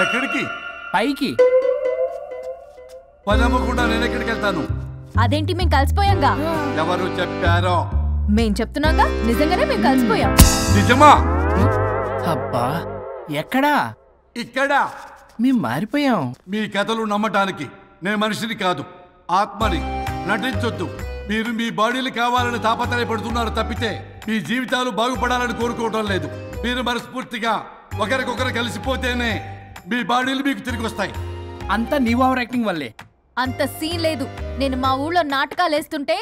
ఎక్కడికి? పైకి. పని అమ్మకుండా నేను ఎక్కడికి వెళ్తాను? అదేంటి మేము కలిసిపోయాంగా? ఎవరు చెప్పారో? మేం చెప్తున్నాగా, నిజంగానే మేము కలిసిపోయాం. నిజమా? అబ్బా ఎక్కడా? ఇక్కడ. మేము మారిపోయాం. మీ కథలు నమ్మటానికి నేను మనిషిని కాదు, ఆత్మని. నటించొద్దు. మీరు మీ బాడీలు కావాలని తాపత్రయపడుతున్నారు తప్పితే మీ జీవితాలు బాగుపడాలని కోరుకోవడం లేదు. మీరు మనస్ఫూర్తిగా ఒకరికొకరు కలిసిపోతేనే మీ బాడీలు మీకు తిరిగి వస్తాయి. అంతా నీ ఓవర్ యాక్టింగ్ వల్లే. అంత సీన్ లేదు. నేను మా ఊళ్ళో నాటకాలు వేస్తుంటే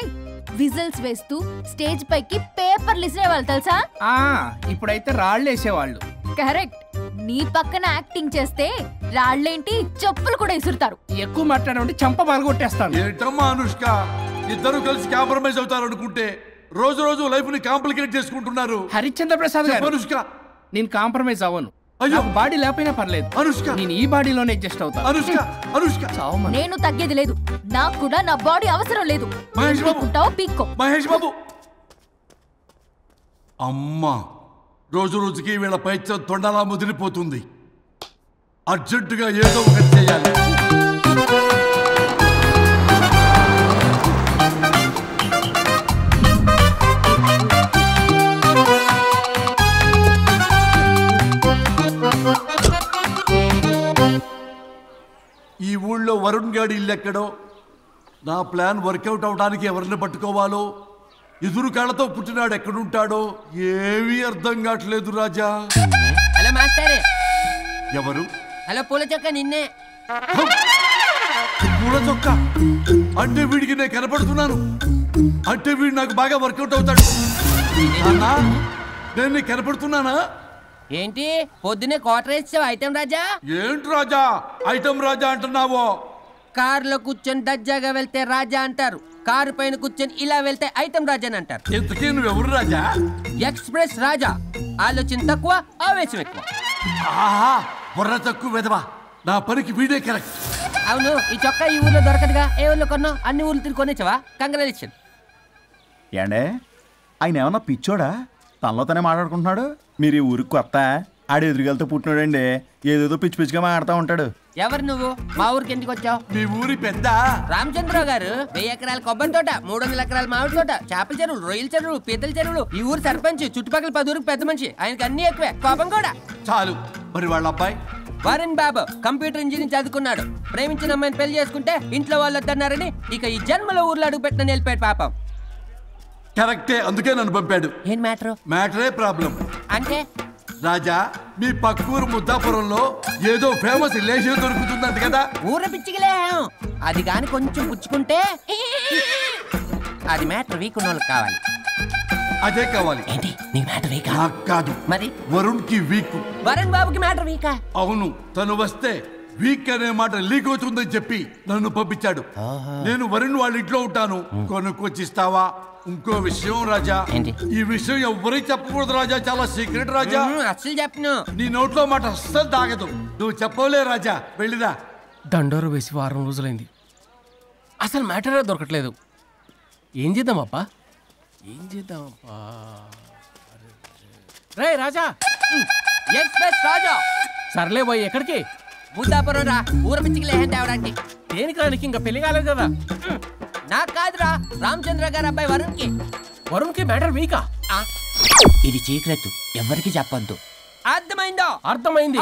విజిల్స్ వేస్తూ స్టేజ్ పైకి పేపర్లు ఇసిరేవాళ్ళు తెలుసా? ఇప్పుడైతే రాళ్ళు వేసేవాళ్ళు. కరెక్ట్. నీ పక్కన యాక్టింగ్ చేస్తే రాళ్ళేంటి చెప్పులు కూడా ఇసురుతారు. ఎక్కువ మాట్లాడమంటే చంప పగలగొట్టేస్తాను. ఏంటమ్మా అనుష్క, ఇద్దరు కలిసి కాంప్రమైజ్ అవుతారు అనుకుంటే రోజు రోజు లైఫ్ ని కాంప్లికేట్ చేసుకుంటున్నారు. హరిశ్చంద్ర ప్రసాద్ గారు, అనుష్క నేను కాంప్రమైజ్ అవ్వను. అయ్యో, బాడీ లేకపోయినా పర్లేదు. అనుష్క, నేను ఈ బాడీలోనే అడ్జస్ట్ అవుతాను. అనుష్క, అనుష్క, నేను తగ్గేది లేదు. నాకు కూడా నా బాడీ అవసరం లేదు. మహేష్ బాబు, పీక్కో. మహేష్ బాబు. అమ్మా, రోజు రోజుకి వీళ్ళ పైచ తొండలా ముదిరిపోతుంది. అర్జెంటుగా ఏదో ఒకటి చేయాలి. ఈ ఊళ్ళో వరుణ్ గాడి ఇల్లు ఎక్కడో, నా ప్లాన్ వర్కౌట్ అవడానికి ఎవరిని పట్టుకోవాలో, ఎదురు కాళ్ళతో పుట్టినాడు ఎక్కడుంటాడో ఏమీ అర్థం కావట్లేదు రాజా. Hello master. ఎవరు? హలో పూల చొక్క నిన్నే. పూల చొక్క అంటే వీడికి నేను కనపడుతున్నాను. అంటే వీడు నాకు బాగా వర్కౌట్ అవుతాడు. అన్నా, నేను నీకు కనపడుతున్నానా? ఏంటి పొద్దునే క్వార్టర్ వేసావు ఐటమ్ రాజా? ఏంటి రాజా ఐటమ్ రాజా అంటున్నావో? కారులో కూర్చొని దజ్జాగా వెళ్తే రాజా అంటారు, కారు పైన కూర్చొని ఇలా వెళ్తే ఐటమ్ రాజా అని అంటారు. ఇంతకీ నువ్వెవరు రాజా? ఎక్స్ప్రెస్ రాజా. ఆలోచన తక్కువ, ఆవేశం ఎక్కువ. ఆహా, బుర్ర తక్కువ వెదవా. నా పనికి వీడే కరెక్ట్. అవును, ఈ చొక్కా ఈ ఊర్లో దొరకదుగా. ఏ ఊర్లో కొన్నావు? అన్ని ఊర్లు తిరిగి కొనేచ్చావా? కంగ్రాచులేషన్. ఏండే, ఆయన ఏమన్నా పిచ్చోడా? తనలో తనే మాట్లాడుకుంటున్నాడు. మీరు ఈ ఊరికి కొత్త? ఆడు ఎదురుగలతో పుట్టినాడండి, ఏదేదో పిచ్చి పిచ్చిగా మాట్లాడుతూ ఉంటాడు. ఎవరు నువ్వు? మా ఊరికి ఎందుకు వచ్చావు? మీ ఊరి పెద్ద రామచంద్రరావు గారు 1000 ఎకరాల కొబ్బరి తోట, 300 ఎకరాల మామిడి తోట, చేపల చెరువులు, రొయ్యల చెరువులు, పీతల చెరువులు. ఈ ఊరు సర్పంచ్, చుట్టుపక్కల 10 ఊరికి పెద్ద మనిషి. ఆయనకి అన్ని ఎక్కువే, కోపం కూడా. చాలు. మరి వాళ్ళ అబ్బాయి వరుణ్ బాబు కంప్యూటర్ ఇంజనీరింగ్ చదువుకున్నాడు. ప్రేమించిన అమ్మాయిని పెళ్లి చేసుకుంటే ఇంట్లో వాళ్ళు వద్దన్నారని ఇక ఈ జన్మలో ఊర్లో అడుగు పెట్టిన నిలిపాడు పాపం. కరెక్టే, అందుకే నన్ను పంపాడు. ఏం మ్యాటర్? మ్యాటరే ప్రాబ్లం. అంటే రాజా, మీ పక్కూరు ముద్దాపురంలో ఏదో ఫేమస్ రిలేషన్ దొరుకుతుందంట కదా? ఊర పిచ్చికిలే. అది కాని కొంచెం పుచ్చుకుంటే అది మ్యాటర్ వీక్ ఉన్న వాళ్ళకి కావాలి. అదే కావాలి. ఏంటి నీ మ్యాటర్ వీకా? నాకు కాదు, మరి వరుణ్ కి వీక్. వరుణ్ బాబుకి మ్యాటర్ వీకా? అవును, తను వస్తే వీక్ అనే మాట లీక్ అవుతుందని చెప్పి నన్ను పంపించాడు. నేను వరుణ్ వాళ్ళ ఇంట్లో ఉంటాను, కొనుక్కొచ్చిస్తావా? ఇంకో విషయం రాజా, ఈ విషయం ఎవరికి చెప్పకూడదు రాజా, చాలా సీక్రెట్ రాజా. అస్సలు చెప్పను. నీ నోట్లో మాట అస్సలు తాగదు. నువ్వు చెప్పవలే రాజా, వెళ్ళిరా. దండోరు వేసి వారం రోజులైంది, అసలు మ్యాటరే దొరకట్లేదు. ఏం చేద్దామప్పా? ఏం చేద్దామప్పా? రే రాజా. ఎక్స్ప్రెస్ రాజా. సర్లే పోయి ఎక్కడికి? బుద్ధాపురం రా, ఊర పిచ్చికిలే తేవడానికి. దేనికి రానికి? ఇంకా పెళ్లి కాలేదు కదా. నాకు కాదురా, రామచంద్ర గారు అబ్బాయి వరుణ్ కి. వరుణ్ కి మ్యాటర్ వీకా? ఇది సీక్రెట్, ఎవరికి చెప్పొద్దు. అర్థమైందో? అర్థమైంది.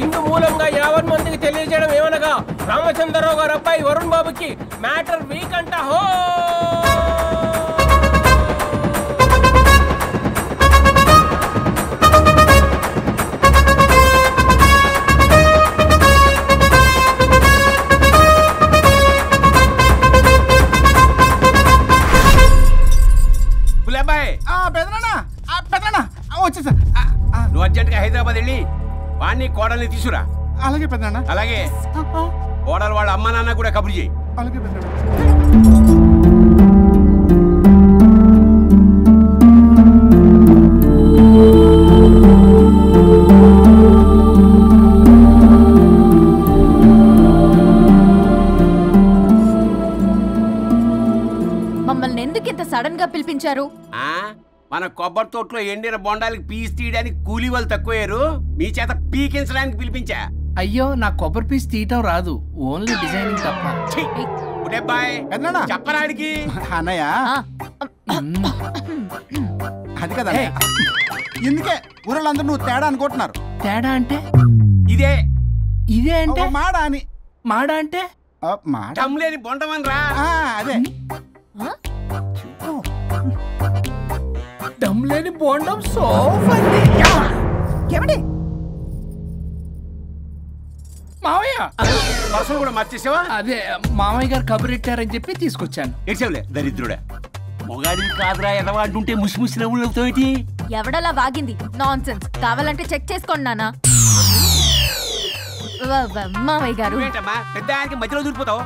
ఇందు మూలంగా 50 మందికి తెలియజేయడం ఏమనగా, రామచంద్రరావు గారు అబ్బాయి వరుణ్ బాబుకి మ్యాటర్ వీక్ అంట. హో వచ్చేసా. నువ్వు అర్జెంట్గా హైదరాబాద్ వెళ్ళి వాణ్ణి కోడల్ని తీసుకురా. అలాగే పెద్దనా. అలాగే కోడలు వాళ్ళ అమ్మ నాన్న కూడా కబురు చేయి. అలాగే పెద్దనా. మమ్మల్ని ఎందుకు ఇంత సడన్ గా పిలిపించారు? మన కొబ్బరి తోటలో ఎండిన బొండాలకి పీస్ తీయడానికి కూలీ వాళ్ళు తక్కువయ్యారు, మీ చేత పీకించడానికి పిలిపించా. అయ్యో నా కొబ్బరి పీస్ తీయటం రాదు, ఓన్లీ డిజైనింగ్ తప్ప. చెప్పరాడికి అన్నయ్య ఆ, అది కదా ఇందుకే ఊరలందరూ నువ్వు తేడా అనుకుంటున్నారు. తేడా అంటే ఇదే ఇదే అంటే మాడ అని మాడ అంటే మాట టమ్లేని బొండమని రా. అదే దమ్ లేని బోండం సో ఏమండి మావయ్య, పర్సలు కూడా మార్చేసావా? అదే మామయ్య గారు కబురెట్టారని చెప్పి తీసుకొచ్చాను. ఏడ్చావులే దరిద్రుడా. మొగాడి కాదురా ఎదవా అంటుంటే ముసి ముసి నవ్వులు అవుతావేటి? ఎవడలా వాగింది? నాన్సెన్స్. కావాలంటే చెక్ చేసుకోండి నాన్న. మావయ్య గారు నువ్వేంటమ్మా పెద్ద ఆయనకి మధ్యలో దూరిపోతావు?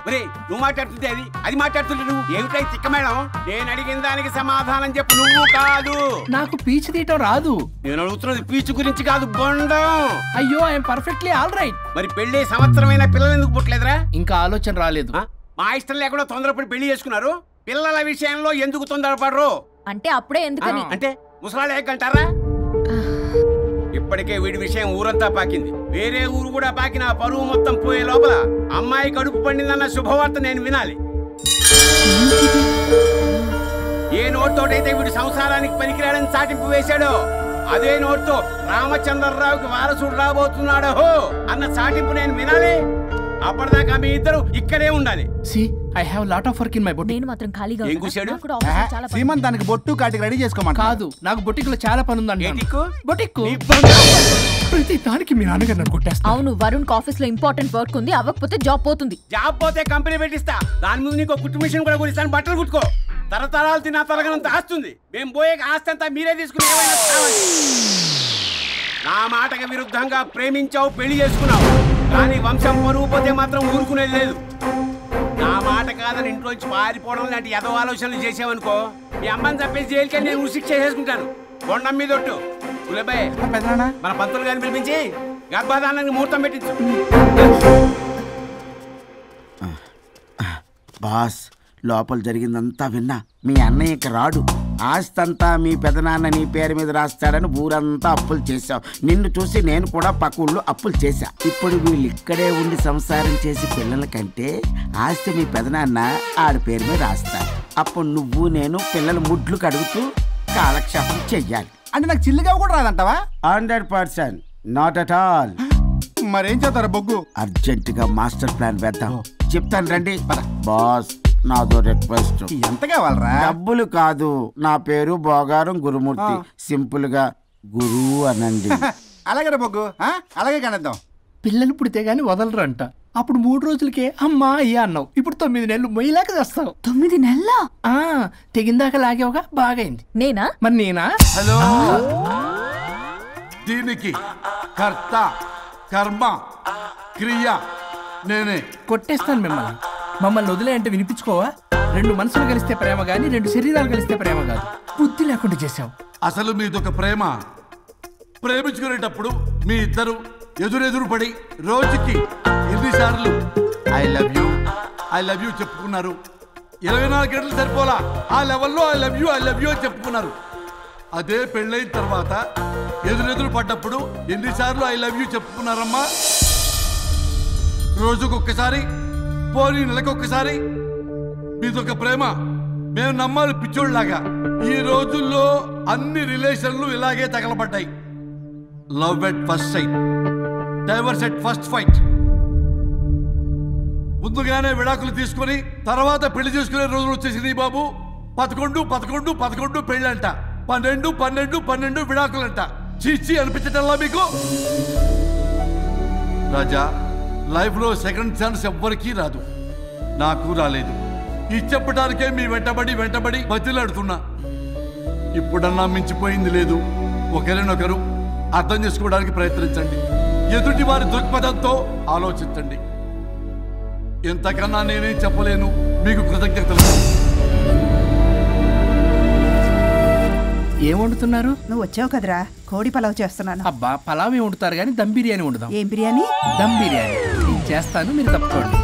ఒరే నువ్వు మాట్లాడుతుంటే అది మాట్లాడుతుంటే నువ్వు ఏమిటై తిక్క మేడం? నేను అడిగిన దానికి సమాధానం చెప్పు. నువ్వు కాదు. నాకు పీచు తీయటం రాదు. నేను అడుగుతున్నది పీచు గురించి కాదు, బొండం. అయ్యో ఐఎమ్ పర్ఫెక్ట్లీ ఆల్ రైట్. మరి పెళ్లి సంవత్సరమైన పిల్లలు ఎందుకు పుట్టలేదురా? ఇంకా ఆలోచన రాలేదు. మా ఇష్టం లేకుండా తొందరపడి పెళ్లి చేసుకున్నారు. పిల్లల విషయంలో ఎందుకు తొందరపడరు? అంటే అప్పుడే ఎందుకని? అంటే ముసలాళ్ళు ఏకంటారా? ఇప్పటికే వీడి విషయం ఊరంతా పాకింది. వేరే ఊరు కూడా పాకిన పరువు మొత్తం పోయే లోపల అమ్మాయి కడుపు పండిందన్న శుభవార్త నేను వినాలి. ఏ నోట్తోటైతే వీడు సంసారానికి పనికిరాడని చాటింపు వేశాడో అదే నోట్తో రామచంద్రరావుకి వారసుడు రాబోతున్నాడో అన్న చాటింపు నేను వినాలి. అప్పటిదాకా మీ ఇద్దరు ఇక్కడే ఉండాలి. See I have lot of work in my boutique. నేను మాత్రం ఖాళీగా ఏం ఉన్నానా? కూశాడు? నాకు కూడా ఆఫీస్లో చాలా పని. సీమన్ దానికి బొట్టు కాటికి రెడీ చేసుకోమంట. కాదు, నాకు బొటిక్ లో చాలా పని ఉందండి. ఏటిక్కు? బొటిక్ నీ బంధం. ప్రతి దానికి మీ నాన్నగారు నన్ను కొట్టేస్తా. అవును, వరుణ్ ఆఫీస్ లో ఇంపార్టెంట్ వర్క్ ఉంది, అవ్వకపోతే జాబ్ పోతుంది. జాబ్ పోతే కంపెనీ పెట్టిస్తా. దాని ముందు నీకు కుట్టు మిషన్ కూడా కొనిస్తాను. బట్టలు కుట్టుకో. తరతరాలు తిన్నా తరగనంత ఆస్తుంది. మేము పోయే ఆస్తి అంతా మీరే తీసుకుని ఏమైనా కావాలి. నా మాటకి విరుద్ధంగా ప్రేమించావు, పెళ్లి చేసుకున్నావు. కానీ వంశం పరువు పోతే మాత్రం ఊరుకునేది లేదు. నా మాట కాదని ఇంట్లోంచి పారిపోవడం లాంటి ఎదవ ఆలోచనలు చేసావనుకో, మీ అమ్మని చంపేసి జైలుకి నేను ఉసిక్ చేసుకుంటాను. కొండం మీద ఒట్టు. కులబాయ్ మన పంతులు గారిని పిలిపించి గర్భధానానికి ముహూర్తం పెట్టించు. బాస్, లోపల జరిగిందంతా విన్నా. మీ అన్నయ్యకి రాడు. ఆస్తంతా మీ పెదనాన్న నీ పేరు మీద రాస్తాడని ఊరంతా అప్పులు చేశావు. నిన్ను చూసి నేను కూడా పక్క ఊళ్ళో అప్పులు చేశా. ఇప్పుడు వీళ్ళు ఇక్కడే ఉండి సంసారం చేసి పిల్లల కంటే ఆస్తి మీ పెదనాన్న ఆడి పేరు మీద రాస్తాడు. అప్పుడు నువ్వు నేను పిల్లల ముడ్లు కడుగుతూ కాలక్షేపం చెయ్యాలి. అంటే నాకు చిల్లిగా కూడా రాదంటావా? 100%. Not at all. మరేం చేస్తారా బొగ్గు? అర్జెంటుగా మాస్టర్ ప్లాన్ వేద్దాం. చెప్తాను రండి. బాస్, నాదో రిక్వెస్ట్. ఎంత కావాలరా? డబ్బులు కాదు, నా పేరు బోగారం గురుమూర్తి. సింపుల్ గా గురు అనండి. అలాగే బొగ్గు, అలాగే కనేద్దాం. పిల్లలు పుడితే గానీ వదలరంట. అప్పుడు 3 రోజులకే అమ్మా అయ్యా అన్నావు. ఇప్పుడు 9 నెలలు మొయ్యలాగా చేస్తావు. 9 నెలల తెగిందాక లాగేవగా బాగైంది. నేనా? మరి నేనా? హలో, దీనికి కర్త కర్మ క్రియ నేనే. కొట్టేస్తాను మిమ్మల్ని. మమ్మల్ని వదిలే అంటే వినిపించుకోవా? 2 మనసులు కలిస్తే ప్రేమ గాని 2 శరీరాలు కలిస్తే ప్రేమ కాదు. బుద్ధి లేకుండా చేసావు. అసలు మీదొక ప్రేమ. ప్రేమించుకునేటప్పుడు మీ ఇద్దరు ఎదురెదురు పడి రోజుకి ఎన్నిసార్లు ఐ లవ్ యూ చెప్పుకున్నారు? 24 గంటలు సరిపోలా. ఆ లెవెల్లో ఐ లవ్ యూ అని చెప్పుకున్నారు. అదే పెళ్ళైన తర్వాత ఎదురెదురు పడ్డప్పుడు ఎన్నిసార్లు ఐ లవ్ యూ చెప్పుకున్నారమ్మా? రోజుకొక్కసారి, పోనీ నెలకొక్కసారి. మీదొక ప్రేమ. మేము నమ్మాలి పిచ్చోళ్ళలాగా. ఈ రోజుల్లో అన్ని రిలేషన్లు ఇలాగే తగలబడ్డాయి. Love at first sight, divorce at first fight. ముందుగానే విడాకులు తీసుకొని తర్వాత పెళ్లి చేసుకునే రోజులు వచ్చేసింది బాబు. 11 పెళ్ళంట, 12 విడాకులంట. చీచి అనిపించటల్లా మీకు? రాజా, లైఫ్లో సెకండ్ ఛాన్స్ ఎవ్వరికీ రాదు. నాకు రాలేదు. ఇది చెప్పడానికే మీ వెంటబడి బతిలాడుతున్నా. ఇప్పుడన్నా మించిపోయింది లేదు. ఒకరినొకరు అర్థం చేసుకోవడానికి ప్రయత్నించండి. ఎదుటి వారి దృక్పథంతో ఆలోచించండి. ఎంతకన్నా నేనేం చెప్పలేను. మీకు కృతజ్ఞతలు. ఏం వండుతున్నారు? నువ్వు వచ్చావు కదరా, కోడి పలావ్ చేస్తున్నాను. అబ్బా, పలావ్ ఏం వండుతారు కానీ దమ్ బిర్యానీ వండుదాం. ఏం బిర్యానీ? దమ్ బిర్యానీ. నేను చేస్తాను, మీరు తప్పుకోండి.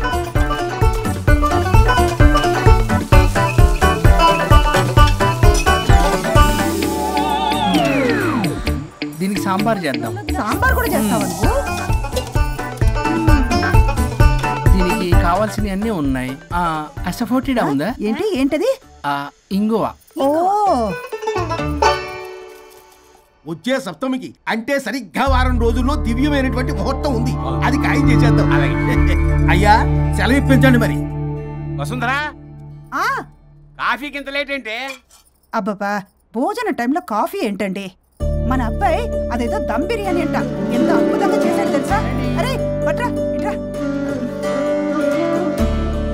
దీనికి సాంబార్ చేద్దాం. సాంబార్ కూడా చేస్తావా నువ్వు? కావాల్సినవి అన్నీ ఉన్నాయి. అసఫోటిడా ఉందా? ఏంటది? ఇంగువ. ఓ, వచ్చే సప్తమికి అంటే సరిగ్గా వారం రోజుల్లో దివ్యమైనటువంటి ముహూర్తం ఉంది. అది ఖాయం చేసేద్దాం. అయ్యా సెలవు ఇప్పించండి మరి. వసుంధరా, కాఫీకి ఇంత లేట్ ఏంటి? అబ్బబ్బా, భోజన టైంలో కాఫీ ఏంటండి? మన అబ్బాయి అదేదో దమ్ బిర్యానీ అంట, ఎంత అద్భుతంగా చేశాడు తెలుసా? అరే పట్రా ఇట్రా.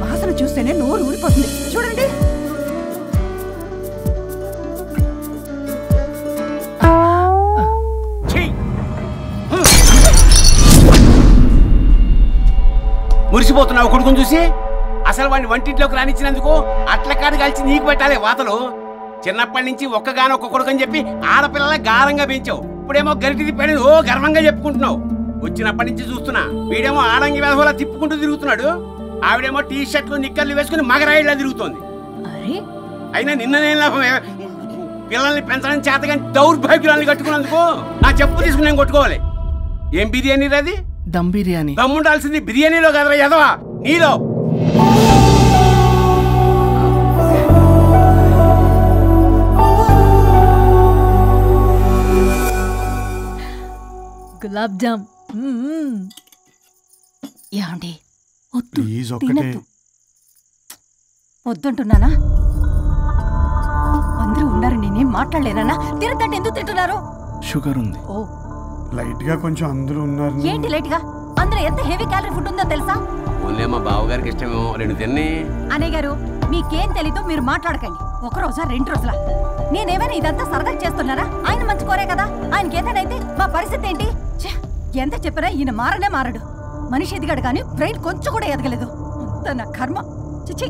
వాసన చూస్తేనే నోరు ఊరిపోతుంది. చూడండి. మురిసిపోతున్నావు కొడుకుని చూసి. అసలు వాడిని వంటింట్లోకి రానిచ్చినందుకు అట్ల కాడు కలిసి నీకు పెట్టాలి వాతలు. చిన్నప్పటి నుంచి ఒక్కగానొక్క కొడుకు అని చెప్పి ఆడపిల్లల గారంగా పెంచావు. ఇప్పుడేమో గరిటి తిప్పాడు ఓ గర్వంగా చెప్పుకుంటున్నావు. వచ్చినప్పటి నుంచి చూస్తున్నా వీడేమో ఆడంగి వేధవలా తిప్పుకుంటూ తిరుగుతున్నాడు. ఆవిడేమో టీ షర్ట్లు నిక్కర్లు వేసుకుని మగరాయిలా తిరుగుతోంది. అయినా నిన్న నేను లాభం, పిల్లల్ని పెంచడం చేతగాని దౌర్భాగ్యురాన్ని కట్టుకున్నందుకు నా చెప్పు తీసుకుని నేను కొట్టుకోవాలి. ఏం బిర్యానీ అది? దమ్ బిర్యానీ. దమ్ముండాల్సింది బిర్యానీలో కదరా ఎదవా, నీలో. గులాబ్ జామ్. ఏమండి వద్దంటున్నానా? అందరూ ఉన్నారు, నేనేం మాట్లాడలేనా? తిరగండి, ఎందుకు తింటున్నారు? షుగర్ ఉంది. ఓ, లైట్ గా కొంచెం అందరూ ఉన్నారు. ఏంటి లైట్ గా? అందులో ఎంత హెవీ క్యాలరీ ఫుడ్ ఉందో తెలుసా? ఓన్లీ మా బావగారికి ఇష్టమేమో, 2 తిన్ని. అన్నయ్య గారు, మీకేం తెలీదు, మీరు మాట్లాడకండి. 1 రోజా 2 రోజులా? నేనేమైనా ఇదంతా సరదా చేస్తున్నారా? ఆయన మంచి కోరే కదా. ఆయనకి ఏదైతే మా పరిస్థితి ఏంటి? ఎంత చెప్పినా ఈయన మారనే మారడు. మనిషి ఎదిగాడు కానీ బ్రెయిన్ కొంచెం కూడా ఎదగలేదు. అంత నా కర్మ. చిచి.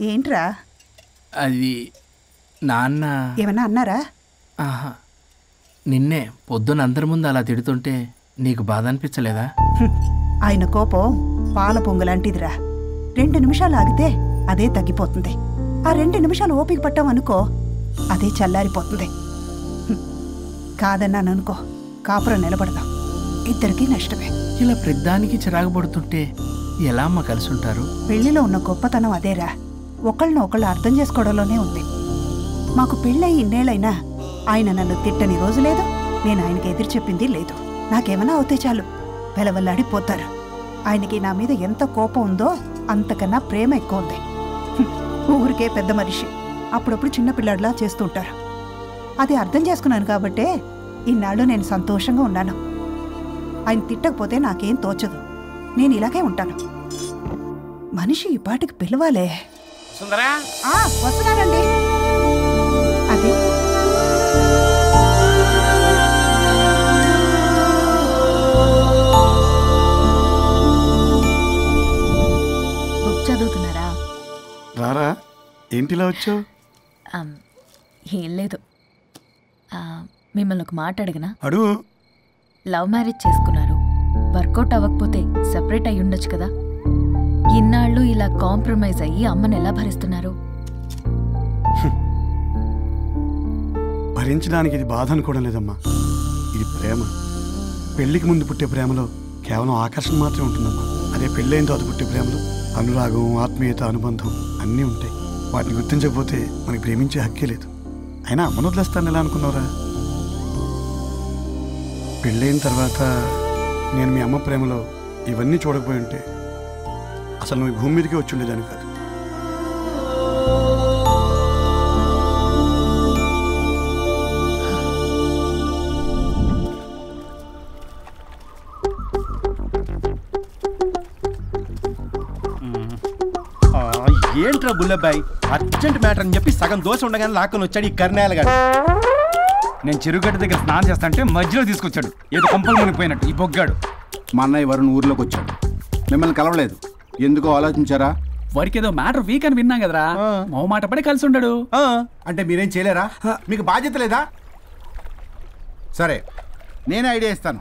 ఏంట్రా? అది నాన్న ఏమన్నా అన్నారా? ఆహా, నిన్నే పొద్దున అందరి ముందు అలా తిడుతుంటే నీకు బాధ అనిపించలేదా? ఆయన కోపం పాల పొంగులాంటిదిరా. 2 నిమిషాలు ఆగితే అదే తగ్గిపోతుంది. ఆ 2 నిమిషాలు ఓపిక పట్టామనుకో, అదే చల్లారిపోతుంది. కాదన్నాననుకో, కాపురం నిలబడదాం. ఇద్దరికీ నష్టమే. ఇలా ప్రతిదానికి చిరాకు పడుతుంటే ఎలా అమ్మ కలిసి ఉంటారు? పెళ్లిలో ఉన్న గొప్పతనం అదేరా, ఒకళ్ళనొకళ్ళు అర్థం చేసుకోవడంలోనే ఉంది. మాకు పెళ్ళయి ఇన్నేళ్ళైనా ఆయన నన్ను తిట్టని రోజు లేదు, నేను ఆయనకి ఎదురు చెప్పింది లేదు. నాకేమైనా అవుతే చాలు వెలవల్లాడిపోతారు. ఆయనకి నా మీద ఎంత కోపం ఉందో అంతకన్నా ప్రేమ ఎక్కువ ఉంది. ఊరికే పెద్ద మనిషి, అప్పుడప్పుడు చిన్నపిల్లాడిలా చేస్తుంటారు. అది అర్థం చేసుకున్నాను కాబట్టే ఇన్నాళ్ళు నేను సంతోషంగా ఉన్నాను. ఆయన తిట్టకపోతే నాకేం తోచదు. నేను ఇలాగే ఉంటాను. మనిషి ఈ పాటికి పిలవాలే. వస్తున్నానండి. అది బుక్ చదువుతున్నారా? రారా, ఏంటిలా వచ్చావు? ఏం లేదు, మిమ్మల్ని ఒక మాట అడిగినా? అడుగు. లవ్ మ్యారేజ్ చేసుకున్నారు, వర్కౌట్ అవ్వకపోతే సెపరేట్ అయ్యి ఉండొచ్చు కదా. ఇన్నాళ్ళు ఇలా కాంప్రమైజ్ అయ్యి అమ్మని ఎలా భరిస్తున్నారు? భరించడానికి ఇది బాధ అనుకోవడం లేదమ్మా, ఇది ప్రేమ. పెళ్లికి ముందు పుట్టే ప్రేమలో కేవలం ఆకర్షణ మాత్రమే ఉంటుందమ్మా. అదే పెళ్ళైన తర్వాత పుట్టే ప్రేమలో అనురాగం, ఆత్మీయత, అనుబంధం అన్నీ ఉంటాయి. వాటిని గుర్తించకపోతే మనకి ప్రేమించే హక్కే లేదు. అయినా అమ్మను వదిలేస్తాను ఎలా అనుకున్నావురా? పెళ్ళైన తర్వాత నేను మీ అమ్మ ప్రేమలో ఇవన్నీ చూడకపోయి ఉంటే అసలు నువ్వు భూమి మీదకే వచ్చి ఉండేదాన్ని కాదు. ఏంట్రా బుల్లబ్బాయి, అర్జెంట్ మ్యాటర్ అని చెప్పి సగం దోశ ఉండగానే లాక్కొని వచ్చాడు ఈ కర్ణాలగాడు. నేను చెరుగడ్డ దగ్గర స్నానం చేస్తాంటే మధ్యలో తీసుకొచ్చాడు, ఏదో కంపలు మునిగిపోయినట్టు ఈ బొగ్గాడు. మా అన్నయ్య వరుణ్ ఊర్లోకి వచ్చాడు, మిమ్మల్ని కలవలేదు. ఎందుకో ఆలోచించారా? వారికి ఏదో మ్యాటర్ వీక్ అని విన్నాం కదరా, మో మాట పడి కలిసి ఉండడు. అంటే మీరేం చేయలేరా? మీకు బాధ్యత లేదా? సరే, నేనే ఐడియా ఇస్తాను.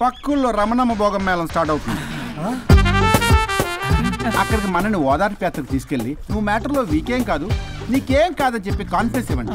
పక్కుల్లో రమణమ్మ భోగం మేళం స్టార్ట్ అవుతుంది. అక్కడికి మనని ఓదార్పు యాత్రకు తీసుకెళ్ళి నువ్వు మ్యాటర్లో వీకేం కాదు, నీకేం కాదని చెప్పి కాన్ఫిడెన్స్ ఇవ్వండి.